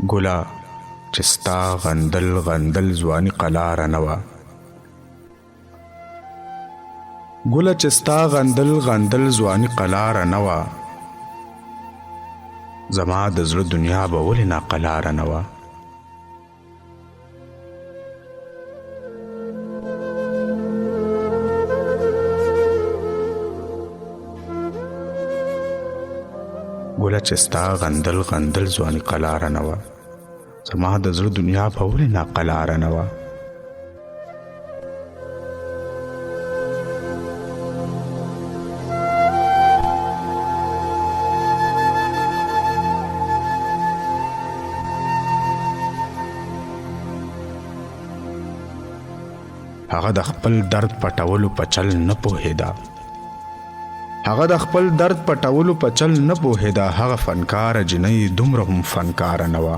ګله چې ستا غندل غندل ځواني قلاره نه وه ګله چې ستا غندل غندل ځواني قلاره نه وه زما د زړه دنیا به ولې ناقلاره نه وه ګله چې ستا غندل غندل ځواني قلاره نه وه زما د زړه دنیا به ولې ناقلاره نه وه هغه د خپل درد پټولو په چل نه پوهېده هغه د خپل درد پټولو په چل نه پوهېده هغه فنکاره جنۍ دومره هم فنکاره نه وه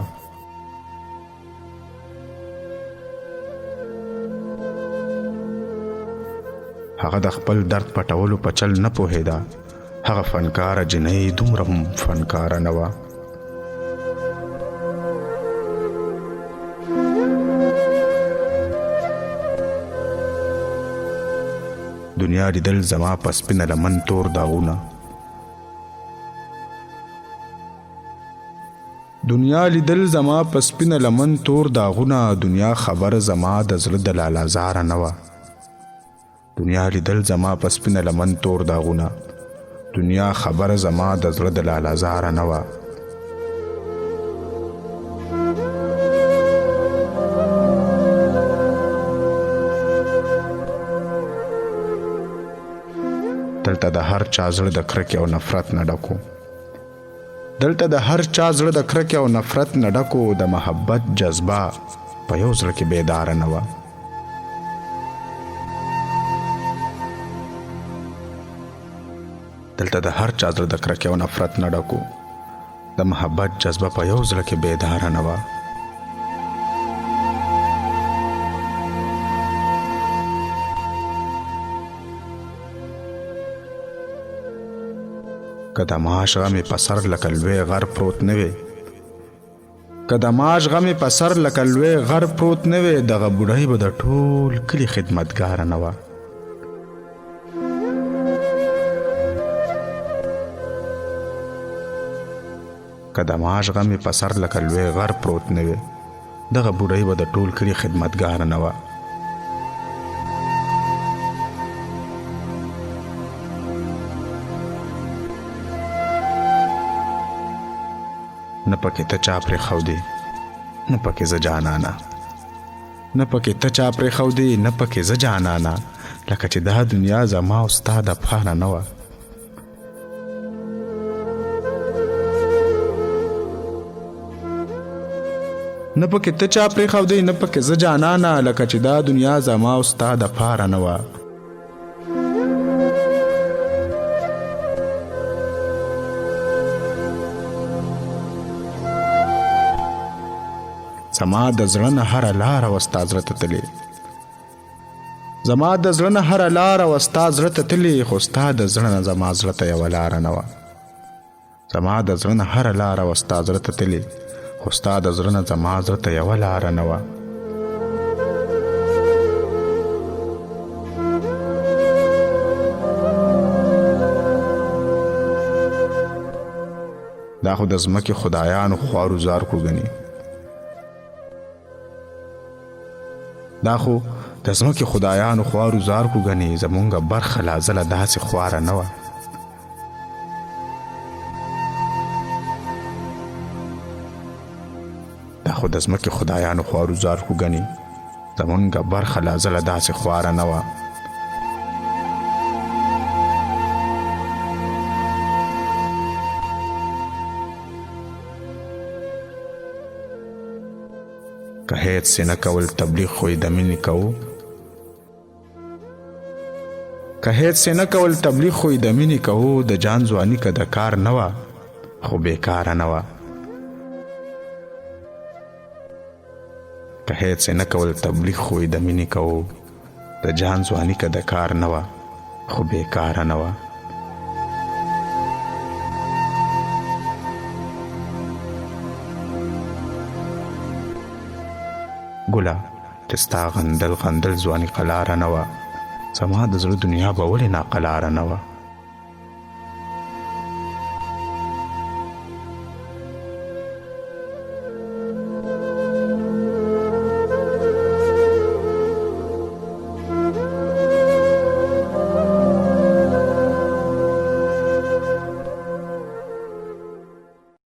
هغه د خپل درد پټولو په چل نه پوهېده هغه فنکاره جنۍ دومره هم فنکاره نه وه دنیا لیدل زما په سپینه لمن تور داغونه دنیا لیدل زما په سپینه لمن تور داغونه دنیا خبر زما د زړه د لالازاره نه وه دنیا لیدل زما په سپینه لمن تور داغونه دنیا خبر زما د زړه د لالازاره نه وه دلته د هر چا زړه د کرکې او نفرت نه ډکو دلته د هر چا زړه د کرکې او نفرت نه ډکو د محبت جذبه په یو زړه کې بیداره نه وه دلته د هر چا زړه د کرکې او نفرت نه ډکو د محبت جذبه په یو زړه کې بیداره نه وه که د معاش غمې په سر لکه لوی غر پروت نه وي که د معاش غمې په سر لکه لوی غر پروت نه وي دغه بوډۍ به د ټول کلي خدمتګاره نه وه که د معاش غمې په سر لکه لوی غر پروت نه وي دغه بوډۍ به د ټول کلي خدمتګاره نه وه نه پکې ته چا پرېښودې نه پکې زه جانانه نه پکې ته چا پرېښودې نه پکې زه جانانه لکه چې دا دنیا زما او ستا د پاره نه وه نه پکې ته چا پرېښودې نه پکې زه جانانه لکه چې دا دنیا زما او ستا د پاره نه وه زما د زړه نه هره لاره وه ستا زړه ته تلې زما د زړه نه هره لاره وه ستا زړه ته تلې خو ستا د زړه نه زما زړه ته یوه لاره نه وه زما د زړه نه هره لاره وه ستا زړه ته تلې خو ستا د زړه نه زما زړه ته یوه لاره نه وه دا خو د ځمکې خدایانو خوارو زارکو ګڼي دا خو د ځمکې خدایانو خوارو زارکو ګڼي زمونږه برخه لا ځله داسې خواره نه وه دا خو د ځمکې خدایانو خوارو زارکو ګڼي زمونږه برخه لا ځله داسې خواره نه وه که هیڅ نه کول تبلیغ خوی د مینې کوو که هیڅ نه کول تبلیغ خوی د مینې کوو د جان ځواني که د کار نه وه خو بیکاره نه وه که هیڅ نه کول تبلیغ خوی د مینې کوو د جان ځواني که د کار نه وه خو بیکاره نه وه ګله چې ستا غندل ځواني قلاره نه وه زما د زړه دنیا به ولې ناقلاره نه وه